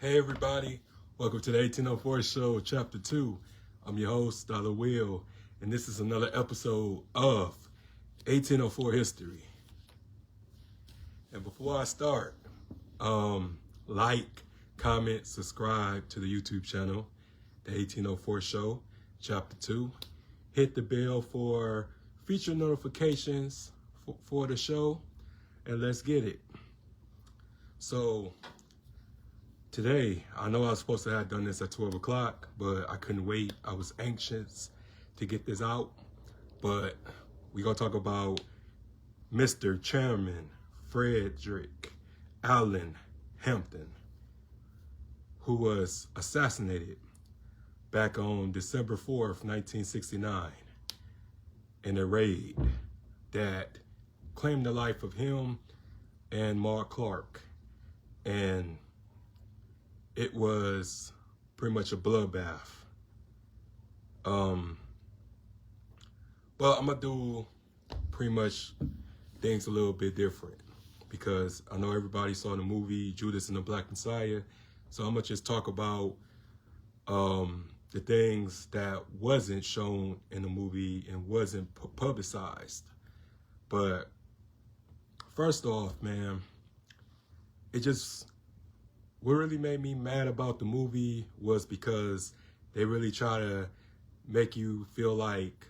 Hey everybody, welcome to the 1804 Show, Chapter 2. I'm your host, Dollar Will, and this is another episode of 1804 History. And before I start, like, comment, subscribe to the YouTube channel, the 1804 Show, Chapter 2. Hit the bell for feature notifications for the show, and let's get it. So, today, I know I was supposed to have done this at 12 o'clock, but I couldn't wait. I was anxious to get this out. But we're going to talk about Mr. Chairman Fredrick Allen Hampton, who was assassinated back on December 4th, 1969, in a raid that claimed the life of him and Mark Clark. And it was pretty much a bloodbath. But I'm gonna do pretty much things a little bit different because I know everybody saw the movie Judas and the Black Messiah. So I'm gonna just talk about the things that wasn't shown in the movie and wasn't publicized. But first off, man, what really made me mad about the movie was because they really try to make you feel like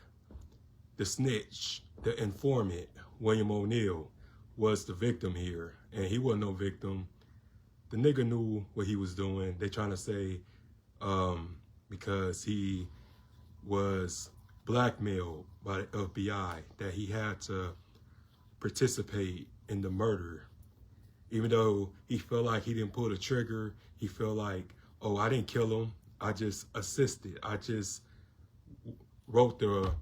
the snitch, the informant, William O'Neal, was the victim here. And he wasn't no victim. The nigga knew what he was doing. They trying to say because he was blackmailed by the FBI that he had to participate in the murder. Even though he felt like he didn't pull the trigger, he felt like, oh, I didn't kill him. I just assisted. I just wrote the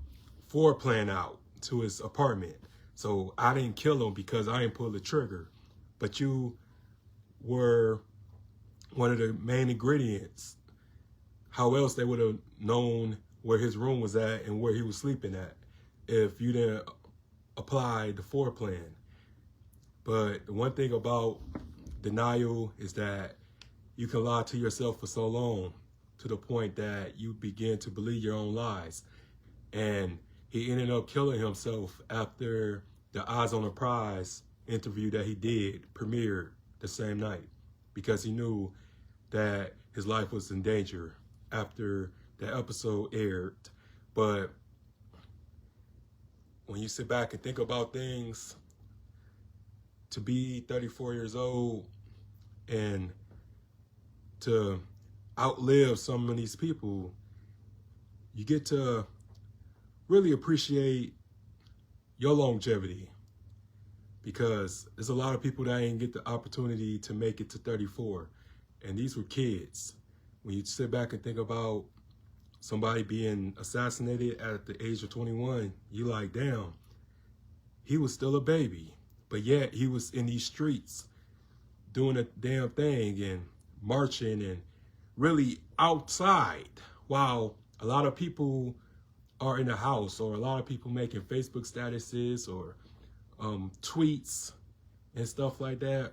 floor plan out to his apartment. So I didn't kill him because I didn't pull the trigger. But you were one of the main ingredients. How else they would have known where his room was at and where he was sleeping at if you didn't apply the floor plan? But the one thing about denial is that you can lie to yourself for so long to the point that you begin to believe your own lies. And he ended up killing himself after the Eyes on the Prize interview that he did premiered the same night because he knew that his life was in danger after the episode aired. But when you sit back and think about things, to be 34 years old and to outlive some of these people, you get to really appreciate your longevity because there's a lot of people that ain't get the opportunity to make it to 34. And these were kids. When you sit back and think about somebody being assassinated at the age of 21, you like, damn, he was still a baby. But yet he was in these streets doing a damn thing and marching and really outside while a lot of people are in the house, or a lot of people making Facebook statuses or tweets and stuff like that,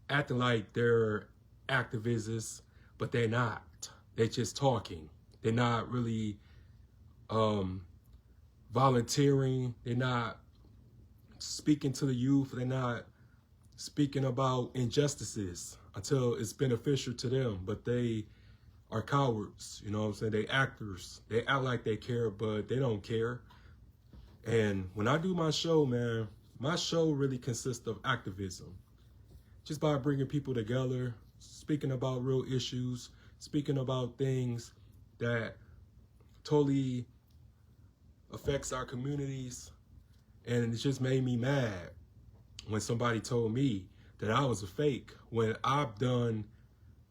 acting like they're activists, but they're not. They're just talking. They're not really volunteering. They're not speaking to the youth. They're not speaking about injustices until it's beneficial to them, but they are cowards. You know what I'm saying? They actors. They act like they care, but they don't care. And when I do my show, man, my show really consists of activism. Just by bringing people together, speaking about real issues, speaking about things that totally affects our communities. And it just made me mad when somebody told me that I was a fake when I've done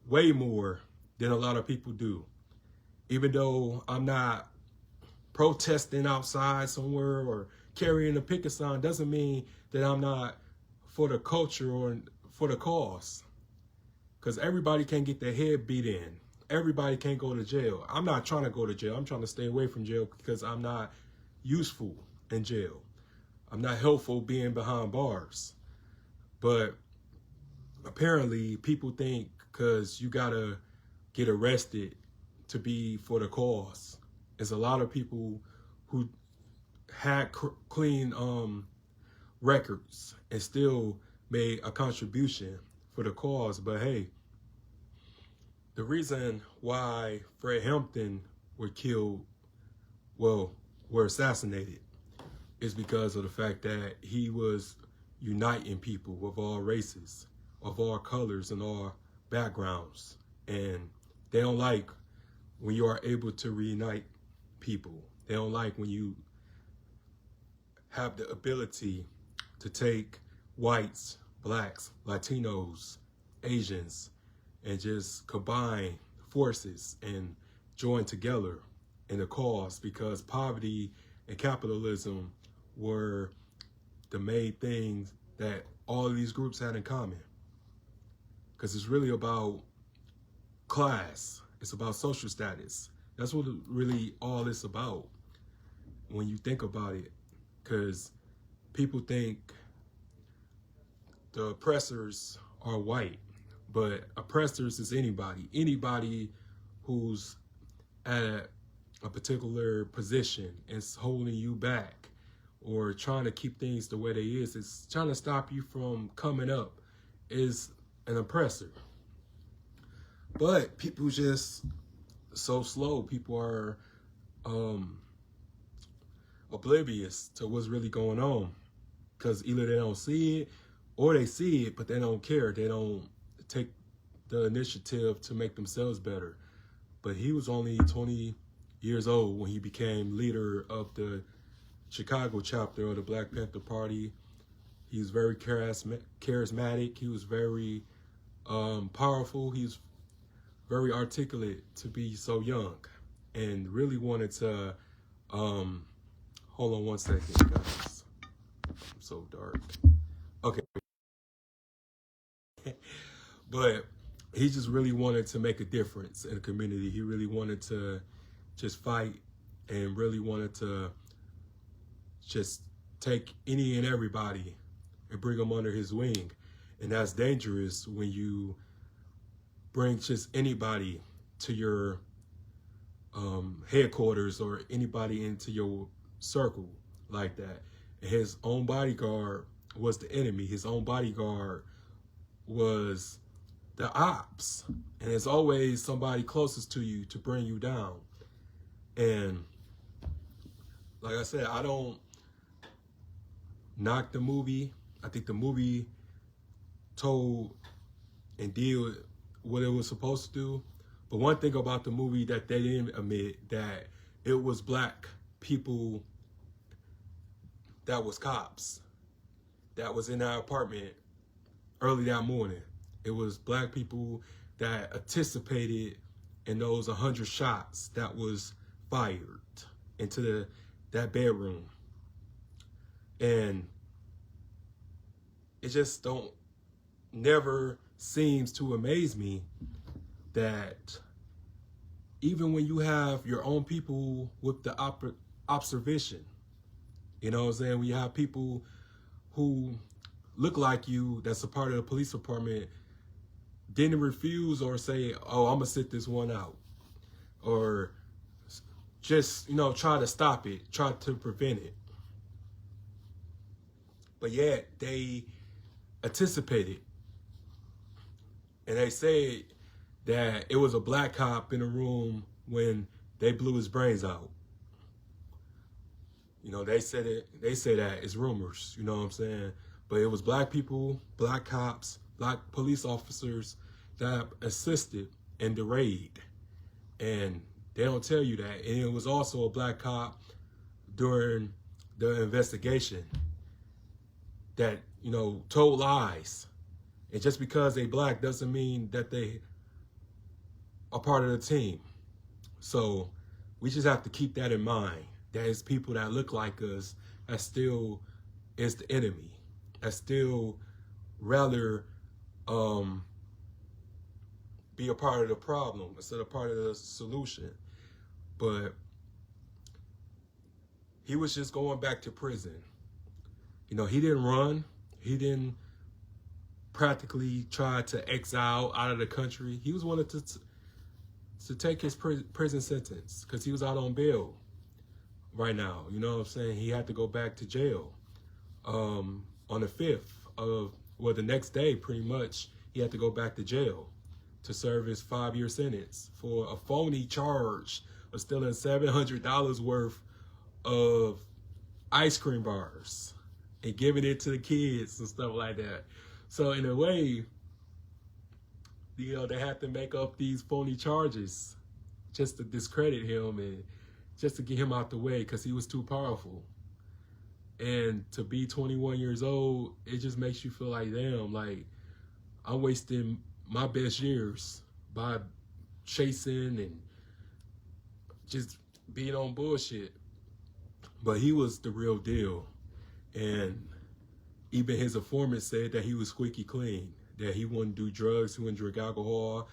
way more than a lot of people do. Even though I'm not protesting outside somewhere or carrying a picket sign, doesn't mean that I'm not for the culture or for the cause. Because everybody can't get their head beat in. Everybody can't go to jail. I'm not trying to go to jail. I'm trying to stay away from jail because I'm not useful in jail. I'm not helpful being behind bars. But apparently people think because you gotta get arrested to be for the cause. There's a lot of people who had clean records and still made a contribution for the cause. But hey, the reason why Fred Hampton were killed, were assassinated, is because of the fact that he was uniting people of all races, of all colors and all backgrounds. And they don't like when you are able to reunite people. They don't like when you have the ability to take whites, blacks, Latinos, Asians, and just combine forces and join together in a cause, because poverty and capitalism were the main things that all of these groups had in common. Because it's really about class. It's about social status. That's what really all it's about when you think about it. Because people think the oppressors are white, but oppressors is anybody who's at a particular position and is holding you back or trying to keep things the way they is. It's trying to stop you from coming up, is an oppressor. But people just so slow. People are oblivious to what's really going on, because either they don't see it or they see it, but they don't care. They don't take the initiative to make themselves better. But he was only 20 years old when he became leader of the Chicago chapter of the Black Panther Party. He was very charismatic. He was very powerful. He was very articulate to be so young, and really wanted to, hold on one second, guys. I'm so dark. Okay. But he just really wanted to make a difference in the community. He really wanted to just fight and really wanted to just take any and everybody and bring them under his wing. And that's dangerous when you bring just anybody to your headquarters or anybody into your circle like that. And his own bodyguard was the enemy. His own bodyguard was the ops. And there's always somebody closest to you to bring you down. And like I said, I don't knock the movie. I think the movie told and did what it was supposed to do. But one thing about the movie that they didn't admit, that it was black people that was cops that was in that apartment early that morning. It was black people that anticipated in those 100 shots that was fired into that bedroom. And it just never seems to amaze me that even when you have your own people with the observation, you know what I'm saying, when you have people who look like you that's a part of the police department, didn't refuse or say, oh, I'm gonna sit this one out, or just, you know, try to stop it, try to prevent it. But yet they anticipated, and they said that it was a black cop in the room when they blew his brains out. You know, they said it, they say that it's rumors, you know what I'm saying? But it was black people, black cops, black police officers that assisted in the raid. And they don't tell you that. And it was also a black cop during the investigation that, you know, told lies. And just because they black doesn't mean that they are part of the team. So we just have to keep that in mind. That is people that look like us that still is the enemy. That still rather be a part of the problem instead of part of the solution. But he was just going back to prison. You know, he didn't run. He didn't practically tried to exile out of the country. He was wanted to take his prison sentence because he was out on bail right now. You know what I'm saying? He had to go back to jail on the 5th of, well, the next day, pretty much, he had to go back to jail to serve his 5-year sentence for a phony charge of stealing $700 worth of ice cream bars and giving it to the kids and stuff like that. So in a way, you know, they had to make up these phony charges just to discredit him and just to get him out the way because he was too powerful. And to be 21 years old, it just makes you feel like, damn, like I'm wasting my best years by chasing and just being on bullshit. But he was the real deal. And even his informant said that he was squeaky clean, that he wouldn't do drugs, he wouldn't drink alcohol,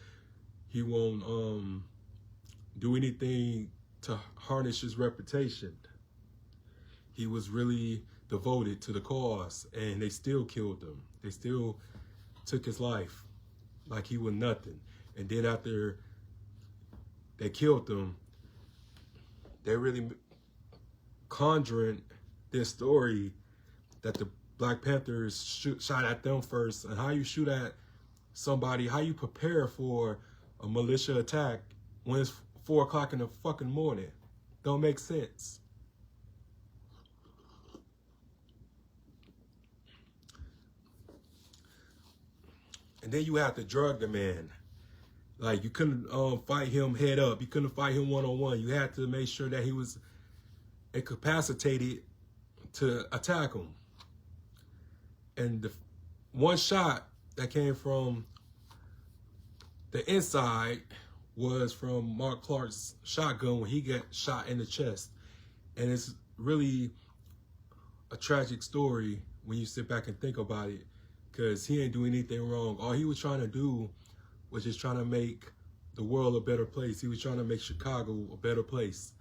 he won't do anything to harness his reputation. He was really devoted to the cause, and they still killed him. They still took his life like he was nothing. And then after they killed him, they really conjuring this story that the Black Panthers shot at them first. And how you shoot at somebody, how you prepare for a militia attack when it's 4 o'clock in the fucking morning. Don't make sense. And then you have to drug the man. Like, you couldn't fight him head up. You couldn't fight him one-on-one. You had to make sure that he was incapacitated to attack him. And the one shot that came from the inside was from Mark Clark's shotgun when he got shot in the chest. And it's really a tragic story when you sit back and think about it, because he ain't doing anything wrong. All he was trying to do was just trying to make the world a better place. He was trying to make Chicago a better place.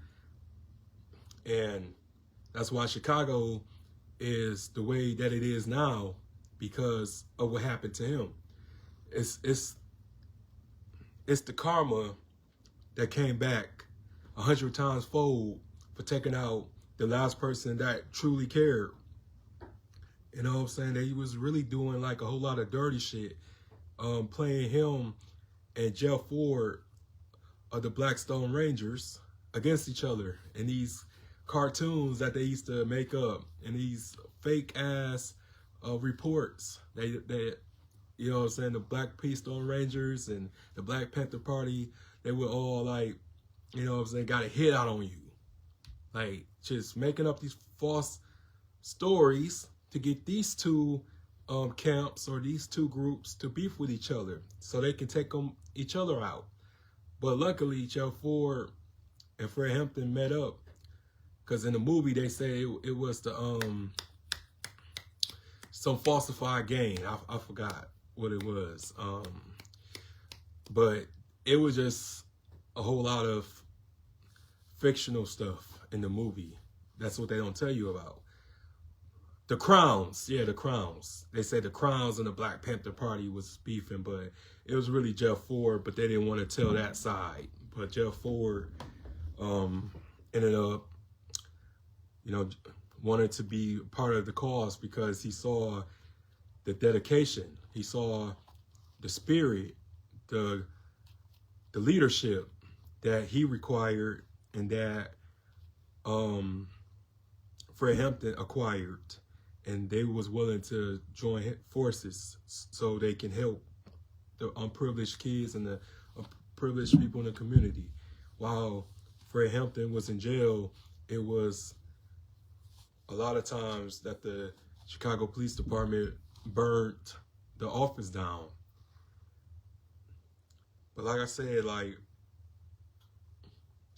And that's why Chicago is the way that it is now, because of what happened to him. It's the karma that came back 100 times fold for taking out the last person that truly cared. You know what I'm saying? That he was really doing like a whole lot of dirty shit, playing him and Jeff Ford of the Blackstone Rangers against each other in these cartoons that they used to make up and these fake ass reports. They you know what I'm saying, the Black Keystone Rangers and the Black Panther Party, they were all like, you know what I'm saying, got a hit out on you. Like, just making up these false stories to get these two camps or these two groups to beef with each other so they can take each other out. But luckily, Jeff Ford and Fred Hampton met up, because in the movie they say it was the some falsified game. I forgot what it was. But it was just a whole lot of fictional stuff in the movie. That's what they don't tell you about. The Crowns, yeah, the Crowns. They say the Crowns and the Black Panther Party was beefing, but it was really Jeff Ford, but they didn't want to tell that side. But Jeff Ford ended up, you know, wanted to be part of the cause because he saw the dedication, he saw the spirit, the leadership that he required and that Fred Hampton acquired. And they was willing to join forces so they can help the unprivileged kids and the privileged people in the community. While Fred Hampton was in jail, it was a lot of times that the Chicago Police Department burnt the office down. But like I said, like,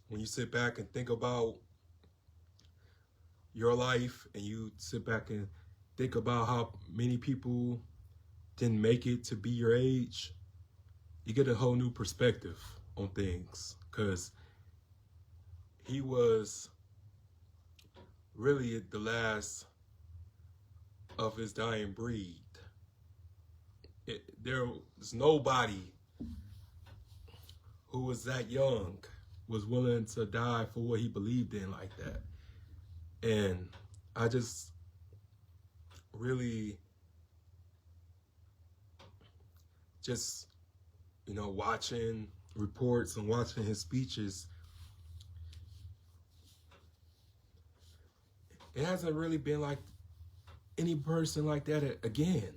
when you sit back and think about your life and you sit back and think about how many people didn't make it to be your age, you get a whole new perspective on things, because he was really the last of his dying breed. there's nobody who was that young was willing to die for what he believed in like that. And I just really just, watching reports and watching his speeches, it hasn't really been like any person like that again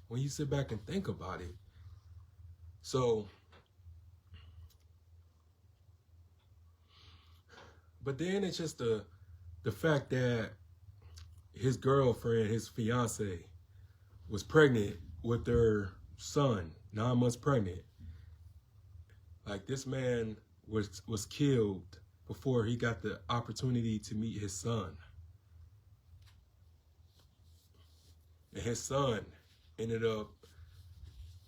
when you sit back and think about it. So, but then it's just the fact that his girlfriend, his fiance, was pregnant with their son, 9 months pregnant. Like, this man was killed before he got the opportunity to meet his son. And his son ended up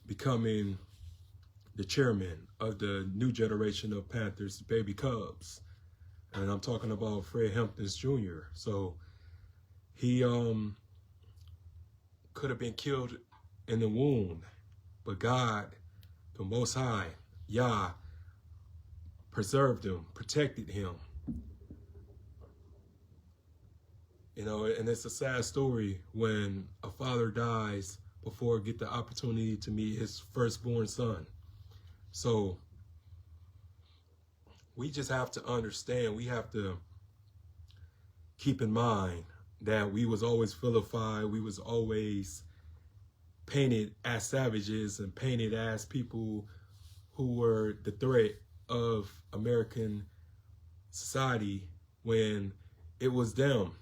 becoming the chairman of the new generation of Panthers baby Cubs. And I'm talking about Fred Hampton Jr. So he could have been killed in the womb, but God, the Most High, Yah, preserved him, protected him. And it's a sad story when a father dies before get the opportunity to meet his firstborn son. So we just have to understand, we have to keep in mind that we was always vilified, we was always painted as savages and painted as people who were the threat of American society when it was them.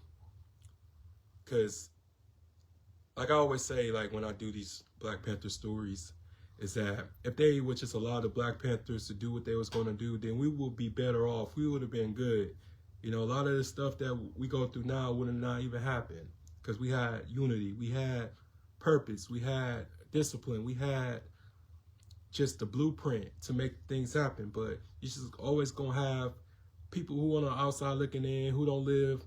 Because, like I always say, like when I do these Black Panther stories, is that if they would just allow the Black Panthers to do what they was going to do, then we would be better off. We would have been good. A lot of the stuff that we go through now would have not even happened because we had unity, we had purpose, we had discipline, we had just the blueprint to make things happen. But you're just always going to have people who on the outside looking in, who don't live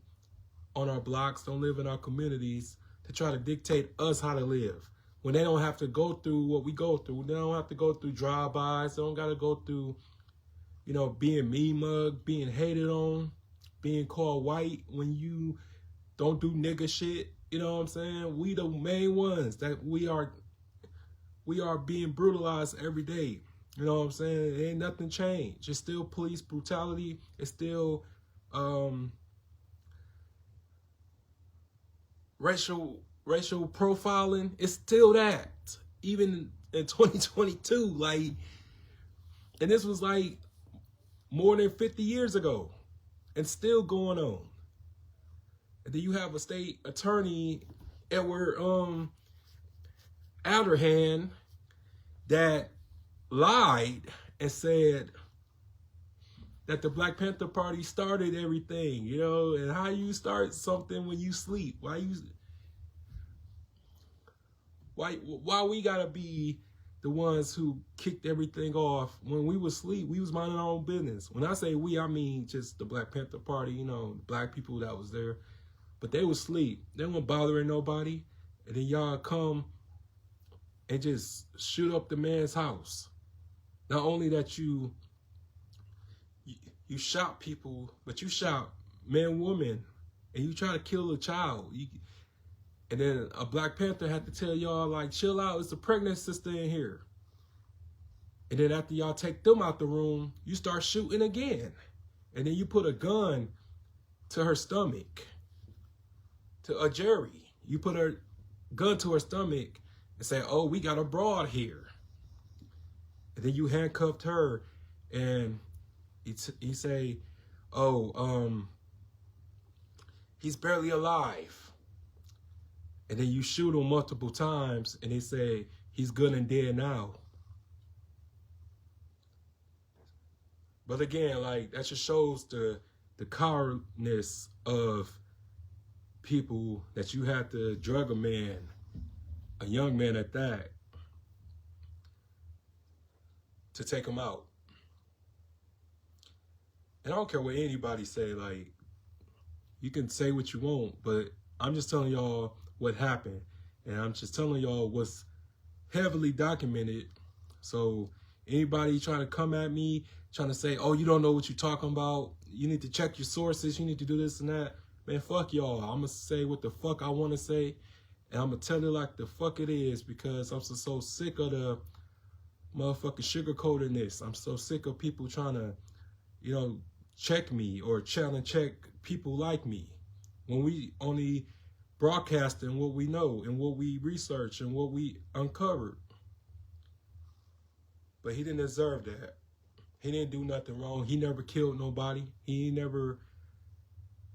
on our blocks, don't live in our communities, to try to dictate us how to live. When they don't have to go through what we go through. They don't have to go through drive-bys. They don't got to go through, being mean-mugged, being hated on, being called white when you don't do nigga shit. You know what I'm saying? We the main ones that we are being brutalized every day. You know what I'm saying? It ain't nothing changed. It's still police brutality. It's still racial profiling. It's still that, even in 2022. Like, and this was like more than 50 years ago and still going on. And then you have a state attorney, Edward Alderhan, that lied and said that the Black Panther Party started everything, and how you start something when you sleep? Why we gotta be the ones who kicked everything off when we was asleep? We was minding our own business. When I say we, I mean just the Black Panther Party, the black people that was there. But they was asleep. They weren't bothering nobody. And then y'all come and just shoot up the man's house. Not only that you shot people, but you shot men, women, and you try to kill a child. And then a Black Panther had to tell y'all, like, chill out, it's a pregnant sister in here. And then after y'all take them out the room, you start shooting again. And then you put a gun to her stomach, to a jury. You put a gun to her stomach and say, oh, we got a broad here. And then you handcuffed her and you say, oh, he's barely alive. And then you shoot him multiple times and they say, he's good and dead now. But again, like, that just shows the cowardness of people, that you have to drug a man, a young man at that, to take him out. And I don't care what anybody say, like, you can say what you want, but I'm just telling y'all what happened. And I'm just telling y'all what's heavily documented. So anybody trying to come at me, trying to say, oh, you don't know what you're talking about, you need to check your sources, you need to do this and that, man, fuck y'all. I'm going to say what the fuck I want to say, and I'm going to tell it like the fuck it is, because I'm so sick of the motherfucking sugarcoating this. I'm so sick of people trying to, you know, check me or challenge check people like me, when we only broadcasting what we know and what we research and what we uncovered. But he didn't deserve that. He didn't do nothing wrong. He never killed nobody. He never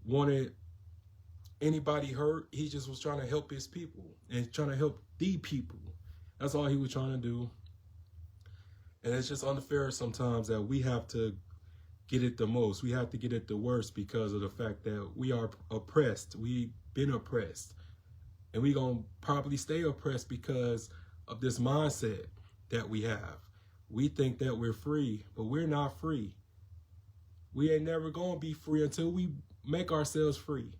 wanted anybody hurt. He just was trying to help his people and trying to help the people. That's all he was trying to do. And it's just unfair sometimes that we have to get it the most. We have to get it the worst because of the fact that we are oppressed. We've been oppressed. And we're going to probably stay oppressed because of this mindset that we have. We think that we're free, but we're not free. We ain't never going to be free until we make ourselves free.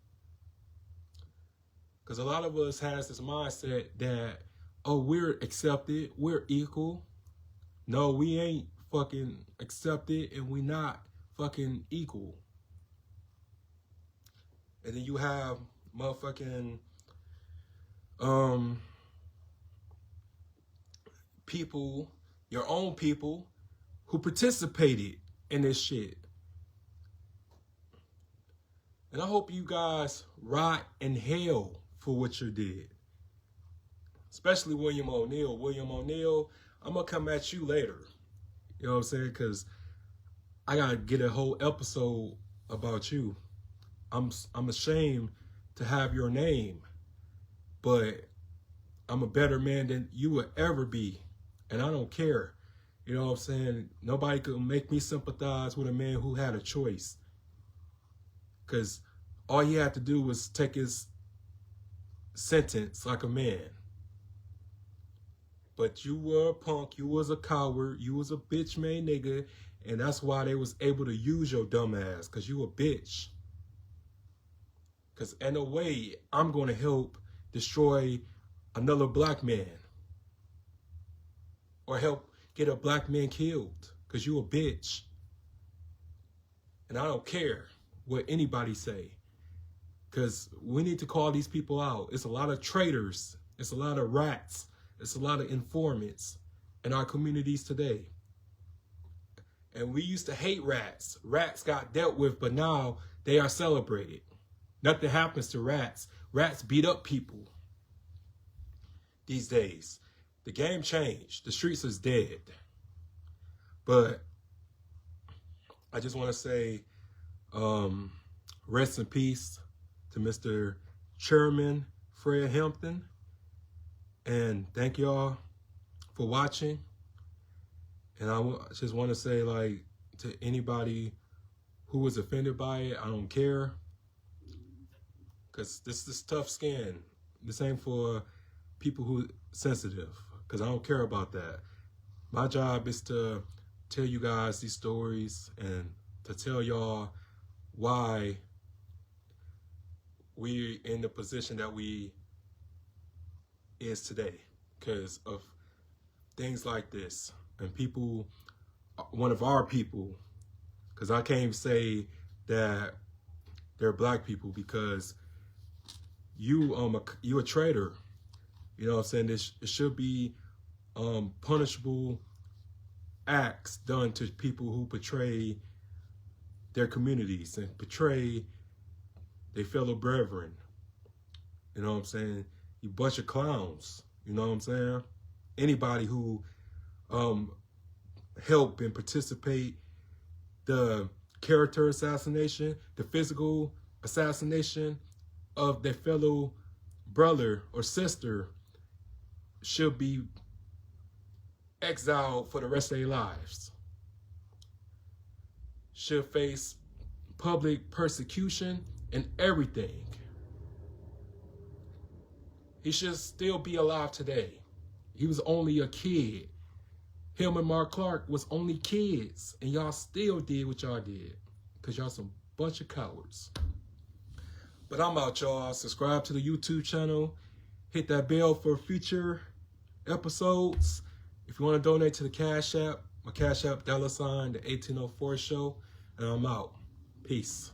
Because a lot of us has this mindset that, oh, we're accepted, we're equal. No, we ain't fucking accepted, and we not fucking equal. And then you have motherfucking people, your own people, who participated in this shit. And I hope you guys rot in hell for what you did. Especially William O'Neal. William O'Neal, I'm going to come at you later. You know what I'm saying? Because I got to get a whole episode about you. I'm ashamed to have your name. But I'm a better man than you would ever be. And I don't care. You know what I'm saying? Nobody could make me sympathize with a man who had a choice. Because all he had to do was take his sentence like a man. But you were a punk, you was a coward, you was a bitch-made nigga, and that's why they was able to use your dumb ass, because you a bitch. Because in a way, I'm going to help destroy another black man. Or help get a black man killed, because you a bitch. And I don't care what anybody say, because we need to call these people out. It's a lot of traitors. It's a lot of rats. It's a lot of informants in our communities today. And we used to hate rats. Rats got dealt with, but now they are celebrated. Nothing happens to rats. Rats beat up people these days. The game changed. The streets is dead. But I just want to say rest in peace to Mr. Chairman Fred Hampton. And thank y'all for watching. And I just want to say, like, to anybody who was offended by it, I don't care. Because this is tough skin. This ain't for people who sensitive. Because I don't care about that. My job is to tell you guys these stories and to tell y'all why we're in the position that we is today. Because of things like this. And people, one of our people, because I can't say that they're black people, because you a traitor. You know what I'm saying? It should be punishable acts done to people who betray their communities and betray their fellow brethren. You know what I'm saying? You bunch of clowns. You know what I'm saying? Anybody who help and participate the character assassination, the physical assassination of their fellow brother or sister should be exiled for the rest of their lives. Should face public persecution and everything. He should still be alive today. He was only a kid. Him and Mark Clark was only kids, and y'all still did what y'all did, because y'all some bunch of cowards. But I'm out, y'all. Subscribe to the YouTube channel. Hit that bell for future episodes. If you want to donate to the Cash App, my Cash App, $, the 1804 show. And I'm out. Peace.